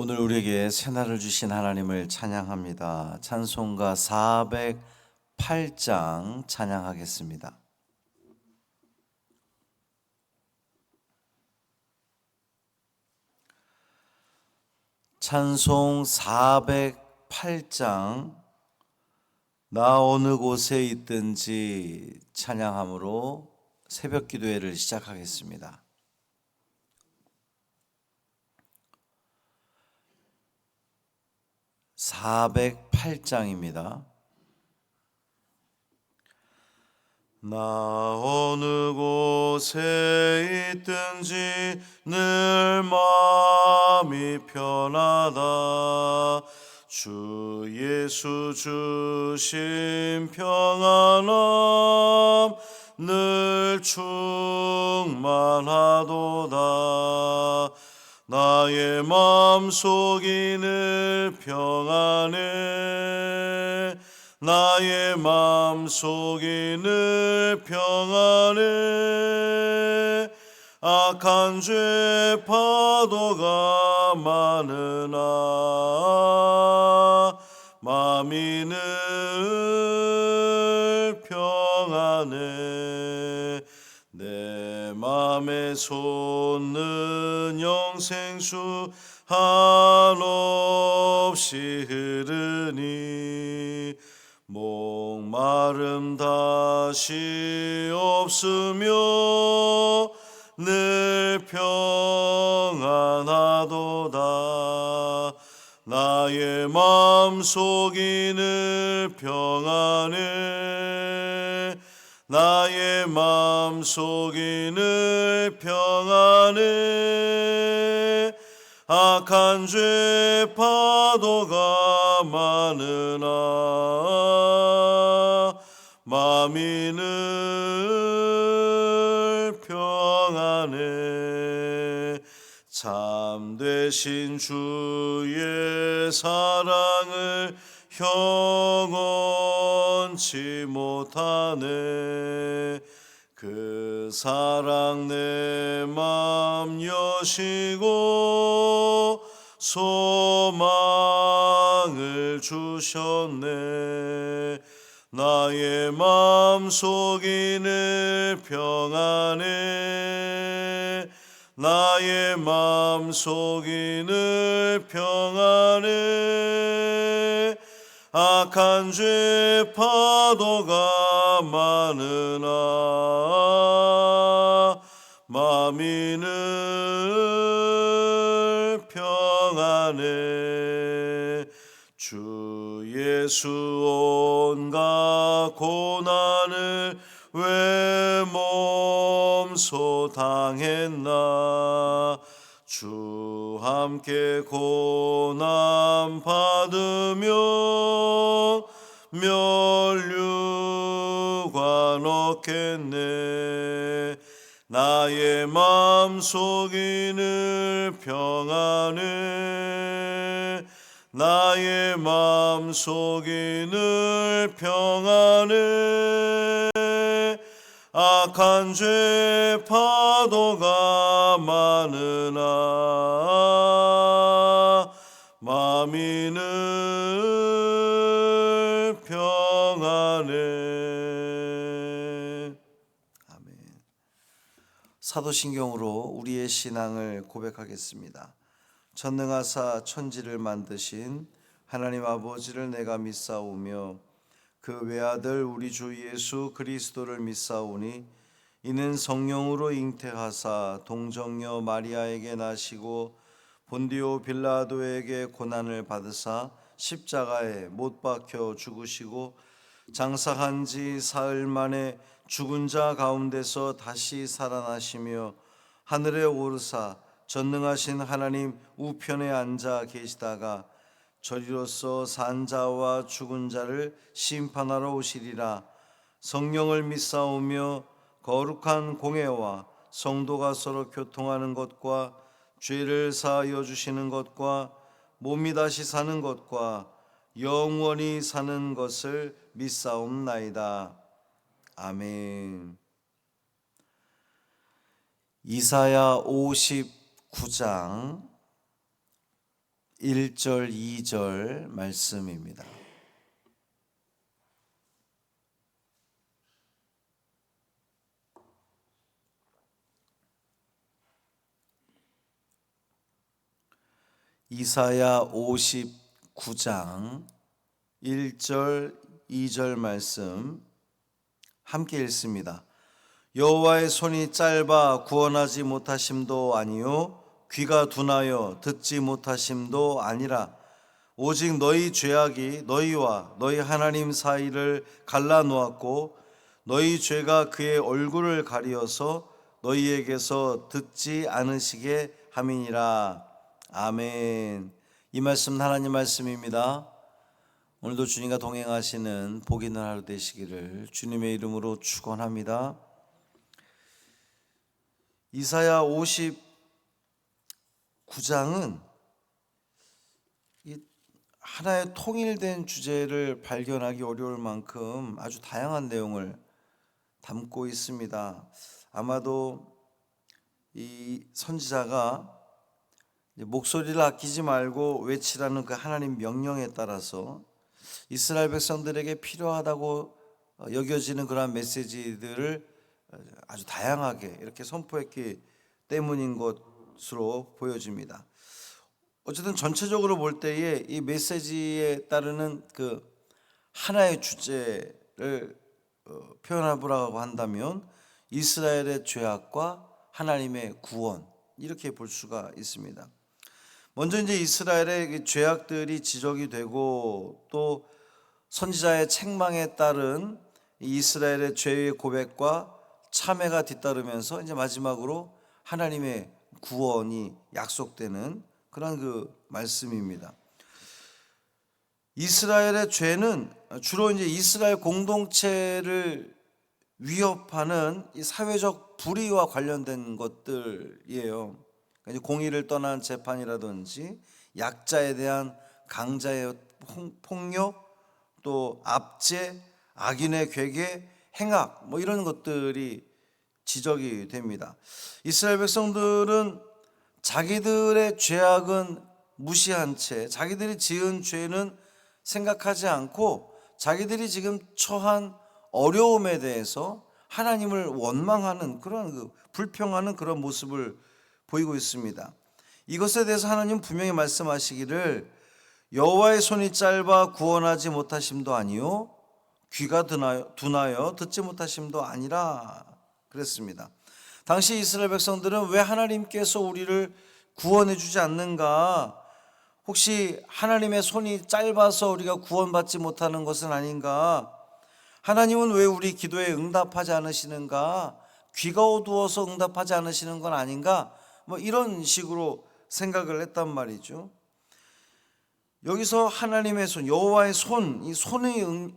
오늘 우리에게 새날을 주신 하나님을 찬양합니다. 찬송가 408장 찬양하겠습니다. 찬송 408장 나 어느 곳에 있든지 찬양함으로 새벽 기도회를 시작하겠습니다. 408장입니다. 나 어느 곳에 있든지 늘 마음이 편하다. 주 예수 주신 평안함 늘 충만하도다. 나의 마음속이 늘 평안해. 나의 마음속이 늘 평안해. 악한 죄 파도가 많으나 마음이 늘 평안해. 내 맘에 솟는 영생수 한없이 흐르니 목마름 다시 없으며 늘 평안하도다. 나의 마음속이 늘 평안해. 나의 마음속이 늘 평안해. 악한 죄 파도가 많으나 마음이 늘 평안해. 참되신 주의 사랑을 형언치 못하네. 그 사랑 내 맘 여시고 소망을 주셨네. 나의 마음속이 늘 평안해. 나의 마음속이 늘 평안해. 악한 죄 파도가 많으나 마음이 늘 평안해. 주 예수 온갖 고난을 왜 몸소 당했나. 주 함께 고난 받으며 면류관 얻겠네. 나의 마음속이 늘 평안해. 나의 마음속이 늘 평안해. 악한 죄 파도가 많으나 마음이 늘 평안해. 아멘. 사도신경으로 우리의 신앙을 고백하겠습니다. 전능하사 천지를 만드신 하나님 아버지를 내가 믿사오며 그 외아들 우리 주 예수 그리스도를 믿사오니 이는 성령으로 잉태하사 동정녀 마리아에게 나시고 본디오 빌라도에게 고난을 받으사 십자가에 못 박혀 죽으시고 장사한 지 사흘 만에 죽은 자 가운데서 다시 살아나시며 하늘에 오르사 전능하신 하나님 우편에 앉아 계시다가 저리로서 산 자와 죽은 자를 심판하러 오시리라. 성령을 믿사오며 거룩한 공회와 성도가 서로 교통하는 것과 죄를 사하여 주시는 것과 몸이 다시 사는 것과 영원히 사는 것을 믿사옵나이다. 아멘. 이사야 59장 1절, 2절 말씀입니다. 이사야 59장 1절, 2절 말씀 함께 읽습니다. 여호와의 손이 짧아 구원하지 못하심도 아니요 귀가 둔하여 듣지 못하심도 아니라 오직 너희 죄악이 너희와 너희 하나님 사이를 갈라놓았고 너희 죄가 그의 얼굴을 가리어서 너희에게서 듣지 않으시게 함이니라. 아멘. 이 말씀 하나님 말씀입니다. 오늘도 주님과 동행하시는 복 있는 하루 되시기를 주님의 이름으로 축원합니다. 이사야 59장은 하나의 통일된 주제를 발견하기 어려울 만큼 아주 다양한 내용을 담고 있습니다. 아마도 이 선지자가 목소리를 아끼지 말고 외치라는 그 하나님 명령에 따라서 이스라엘 백성들에게 필요하다고 여겨지는 그러한 메시지들을 아주 다양하게 이렇게 선포했기 때문인 것으로 보여집니다. 어쨌든 전체적으로 볼 때에 이 메시지에 따르는 그 하나의 주제를 표현해보라고 한다면 이스라엘의 죄악과 하나님의 구원, 이렇게 볼 수가 있습니다. 먼저 이제 이스라엘의 죄악들이 지적이 되고 또 선지자의 책망에 따른 이스라엘의 죄의 고백과 참회가 뒤따르면서 이제 마지막으로 하나님의 구원이 약속되는 그런 그 말씀입니다. 이스라엘의 죄는 주로 이제 이스라엘 공동체를 위협하는 이 사회적 불의와 관련된 것들이에요. 그러니까 공의를 떠난 재판이라든지 약자에 대한 강자의 폭력, 또 압제, 악인의 괴계, 행악, 이런 것들이 지적이 됩니다. 이스라엘 백성들은 자기들의 죄악은 무시한 채 자기들이 지은 죄는 생각하지 않고 자기들이 지금 처한 어려움에 대해서 하나님을 원망하는 그런 불평하는 그런 모습을 보이고 있습니다. 이것에 대해서 하나님 분명히 말씀하시기를 여호와의 손이 짧아 구원하지 못하심도 아니요 귀가 둔하여 듣지 못하심도 아니라 그랬습니다. 당시 이스라엘 백성들은 왜 하나님께서 우리를 구원해 주지 않는가? 혹시 하나님의 손이 짧아서 우리가 구원받지 못하는 것은 아닌가? 하나님은 왜 우리 기도에 응답하지 않으시는가? 귀가 어두워서 응답하지 않으시는 건 아닌가? 이런 식으로 생각을 했단 말이죠. 여기서 하나님의 손, 여호와의 손, 이 손이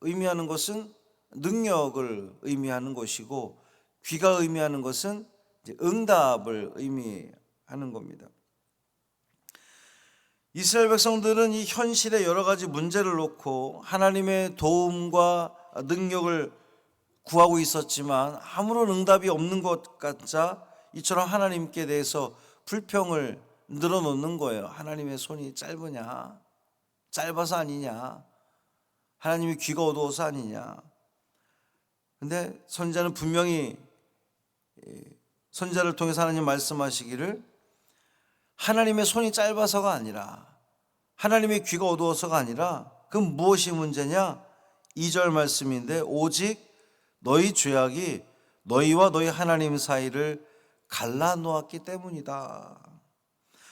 의미하는 것은 능력을 의미하는 것이고 귀가 의미하는 것은 응답을 의미하는 겁니다. 이스라엘 백성들은 이 현실의 여러 가지 문제를 놓고 하나님의 도움과 능력을 구하고 있었지만 아무런 응답이 없는 것 같자 이처럼 하나님께 대해서 불평을 늘어놓는 거예요. 하나님의 손이 짧으냐? 짧아서 아니냐? 하나님의 귀가 어두워서 아니냐? 근데 선지자는 분명히 선지자를 통해서 하나님 말씀하시기를 하나님의 손이 짧아서가 아니라 하나님의 귀가 어두워서가 아니라 그럼 무엇이 문제냐? 2절 말씀인데 오직 너희 죄악이 너희와 너희 하나님 사이를 갈라놓았기 때문이다.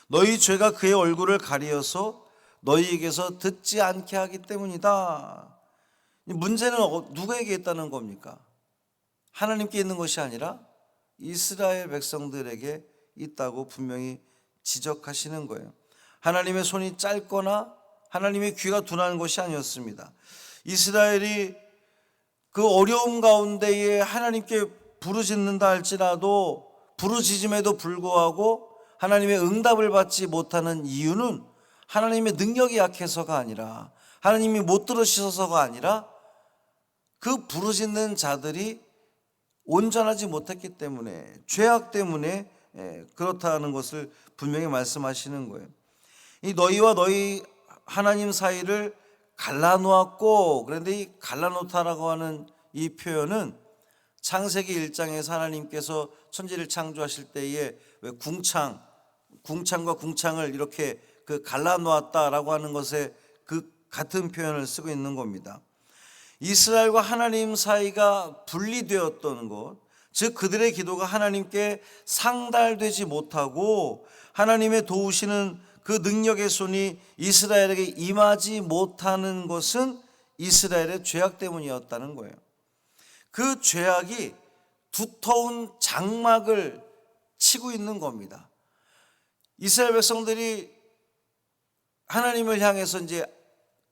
너희 죄가 그의 얼굴을 가리어서 너희에게서 듣지 않게 하기 때문이다. 문제는 누구에게 있다는 겁니까? 하나님께 있는 것이 아니라 이스라엘 백성들에게 있다고 분명히 지적하시는 거예요. 하나님의 손이 짧거나 하나님의 귀가 둔한 것이 아니었습니다. 이스라엘이 그 어려움 가운데에 하나님께 부르짖는다 할지라도 부르짖음에도 불구하고 하나님의 응답을 받지 못하는 이유는 하나님의 능력이 약해서가 아니라 하나님이 못 들으셔서가 아니라 그 부르짖는 자들이 온전하지 못했기 때문에 죄악 때문에 그렇다는 것을 분명히 말씀하시는 거예요. 이 너희와 너희 하나님 사이를 갈라놓았고, 그런데 이 갈라놓다라고 하는 이 표현은 창세기 1장에서 하나님께서 천지를 창조하실 때에 왜 궁창과 궁창을 이렇게 그 갈라놓았다라고 하는 것에 그 같은 표현을 쓰고 있는 겁니다. 이스라엘과 하나님 사이가 분리되었던 것, 즉 그들의 기도가 하나님께 상달되지 못하고 하나님의 도우시는 그 능력의 손이 이스라엘에게 임하지 못하는 것은 이스라엘의 죄악 때문이었다는 거예요. 그 죄악이 두터운 장막을 치고 있는 겁니다. 이스라엘 백성들이 하나님을 향해서 이제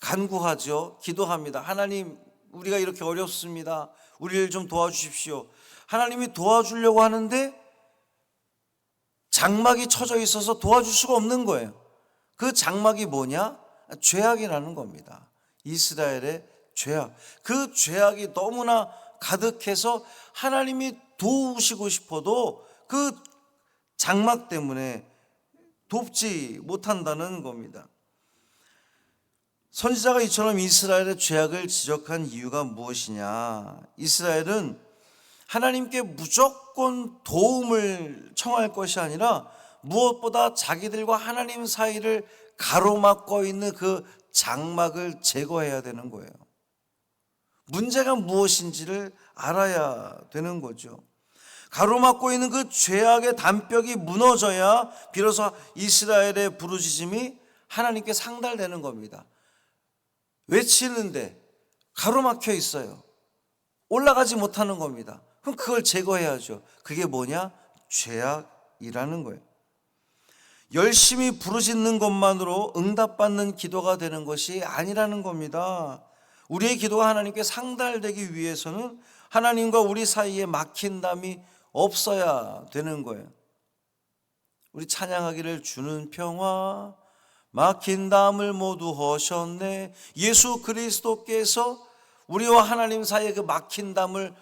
간구하죠. 기도합니다. 하나님, 우리가 이렇게 어렵습니다. 우리를 좀 도와주십시오. 하나님이 도와주려고 하는데 장막이 쳐져 있어서 도와줄 수가 없는 거예요. 그 장막이 뭐냐? 죄악이라는 겁니다. 이스라엘의 죄악. 그 죄악이 너무나 가득해서 하나님이 도우시고 싶어도 그 장막 때문에 돕지 못한다는 겁니다. 선지자가 이처럼 이스라엘의 죄악을 지적한 이유가 무엇이냐? 이스라엘은 하나님께 무조건 도움을 청할 것이 아니라 무엇보다 자기들과 하나님 사이를 가로막고 있는 그 장막을 제거해야 되는 거예요. 문제가 무엇인지를 알아야 되는 거죠. 가로막고 있는 그 죄악의 단벽이 무너져야 비로소 이스라엘의 부르짖음이 하나님께 상달되는 겁니다. 외치는데 가로막혀 있어요. 올라가지 못하는 겁니다. 그럼 그걸 제거해야죠. 그게 뭐냐? 죄악이라는 거예요. 열심히 부르짖는 것만으로 응답받는 기도가 되는 것이 아니라는 겁니다. 우리의 기도가 하나님께 상달되기 위해서는 하나님과 우리 사이에 막힌담이 없어야 되는 거예요. 우리 찬양하기를 주는 평화 막힌 담을 모두 허셨네. 예수 그리스도께서 우리와 하나님 사이에 그 막힌 담을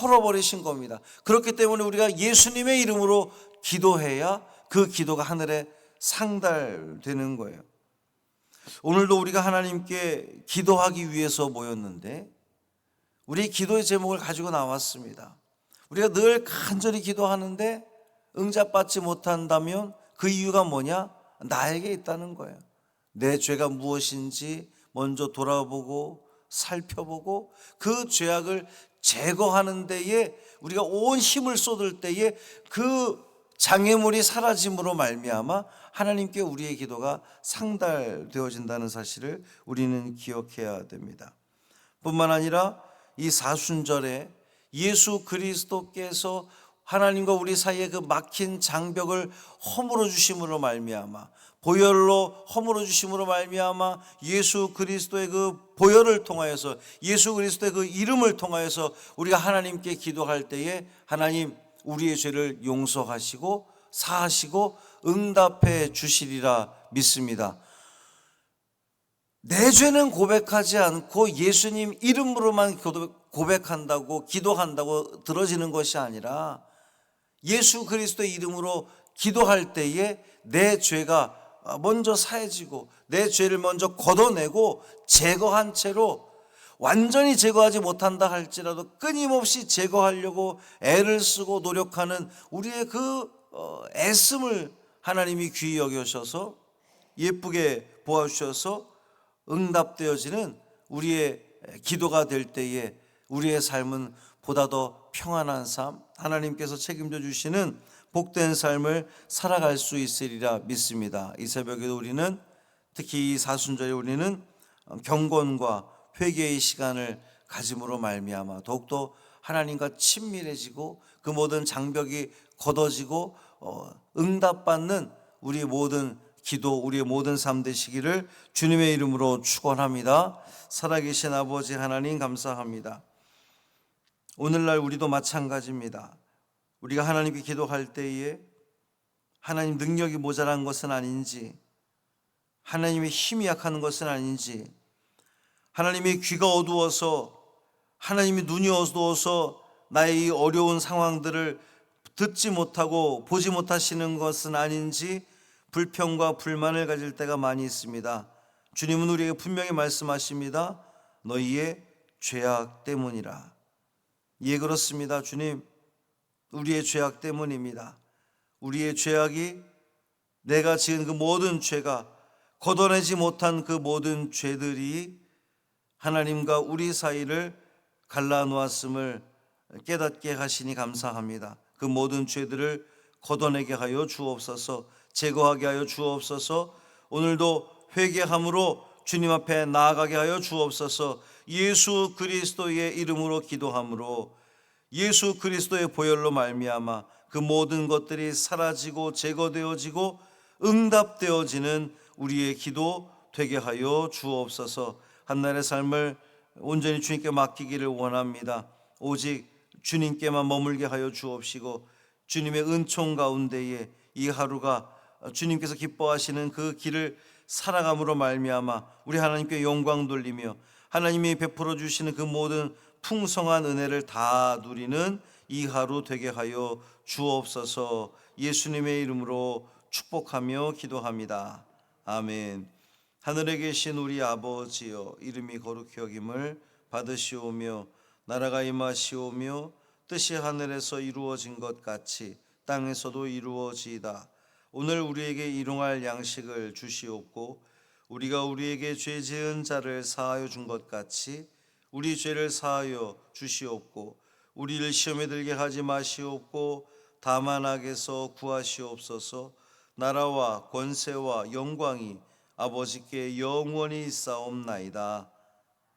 헐어버리신 겁니다. 그렇기 때문에 우리가 예수님의 이름으로 기도해야 그 기도가 하늘에 상달되는 거예요. 오늘도 우리가 하나님께 기도하기 위해서 모였는데 우리 기도의 제목을 가지고 나왔습니다. 우리가 늘 간절히 기도하는데 응답받지 못한다면 그 이유가 뭐냐? 나에게 있다는 거예요. 내 죄가 무엇인지 먼저 돌아보고 살펴보고 그 죄악을 제거하는 데에 우리가 온 힘을 쏟을 때에 그 장애물이 사라짐으로 말미암아 하나님께 우리의 기도가 상달되어진다는 사실을 우리는 기억해야 됩니다. 뿐만 아니라 이 사순절에 예수 그리스도께서 하나님과 우리 사이에 그 막힌 장벽을 허물어 주심으로 말미암아 보혈로 허물어 주심으로 말미암아 예수 그리스도의 그 보혈을 통하여서 예수 그리스도의 그 이름을 통하여서 우리가 하나님께 기도할 때에 하나님 우리의 죄를 용서하시고 사하시고 응답해 주시리라 믿습니다. 내 죄는 고백하지 않고 예수님 이름으로만 고백한다고 기도한다고 들어지는 것이 아니라 예수 그리스도의 이름으로 기도할 때에 내 죄가 먼저 사해지고 내 죄를 먼저 걷어내고 제거한 채로 완전히 제거하지 못한다 할지라도 끊임없이 제거하려고 애를 쓰고 노력하는 우리의 그 애씀을 하나님이 귀히 여겨셔서 예쁘게 보아주셔서 응답되어지는 우리의 기도가 될 때에 우리의 삶은 보다 더 평안한 삶, 하나님께서 책임져 주시는 복된 삶을 살아갈 수 있으리라 믿습니다. 이 새벽에도 우리는 특히 이 사순절에 우리는 경건과 회개의 시간을 가짐으로 말미암아 더욱더 하나님과 친밀해지고 그 모든 장벽이 걷어지고 응답받는 우리 모든 기도, 우리의 모든 삶 되시기를 주님의 이름으로 축원합니다. 살아계신 아버지 하나님 감사합니다. 오늘날 우리도 마찬가지입니다. 우리가 하나님께 기도할 때에 하나님 능력이 모자란 것은 아닌지, 하나님의 힘이 약한 것은 아닌지, 하나님의 귀가 어두워서, 하나님의 눈이 어두워서 나의 이 어려운 상황들을 듣지 못하고 보지 못하시는 것은 아닌지 불평과 불만을 가질 때가 많이 있습니다. 주님은 우리에게 분명히 말씀하십니다. 너희의 죄악 때문이라. 예, 그렇습니다. 주님, 우리의 죄악 때문입니다. 우리의 죄악이, 내가 지은 그 모든 죄가, 걷어내지 못한 그 모든 죄들이 하나님과 우리 사이를 갈라놓았음을 깨닫게 하시니 감사합니다. 그 모든 죄들을 걷어내게 하여 주옵소서, 제거하게 하여 주옵소서. 오늘도 회개함으로 주님 앞에 나아가게 하여 주옵소서. 예수 그리스도의 이름으로 기도함으로 예수 그리스도의 보혈로 말미암아 그 모든 것들이 사라지고 제거되어지고 응답되어지는 우리의 기도 되게 하여 주옵소서. 한날의 삶을 온전히 주님께 맡기기를 원합니다. 오직 주님께만 머물게 하여 주옵시고 주님의 은총 가운데에 이 하루가 주님께서 기뻐하시는 그 길을 살아감으로 말미암아 우리 하나님께 영광 돌리며 하나님이 베풀어 주시는 그 모든 풍성한 은혜를 다 누리는 이 하루 되게 하여 주옵소서. 예수님의 이름으로 축복하며 기도합니다. 아멘. 하늘에 계신 우리 아버지여, 이름이 거룩히 여김을 받으시오며 나라가 임하시오며 뜻이 하늘에서 이루어진 것 같이 땅에서도 이루어지이다. 오늘 우리에게 일용할 양식을 주시옵고 우리가 우리에게 죄 지은 자를 사하여 준 것 같이 우리 죄를 사하여 주시옵고 우리를 시험에 들게 하지 마시옵고 다만 악에서 구하시옵소서. 나라와 권세와 영광이 아버지께 영원히 있사옵나이다.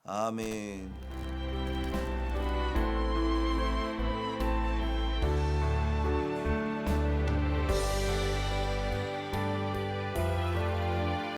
아멘.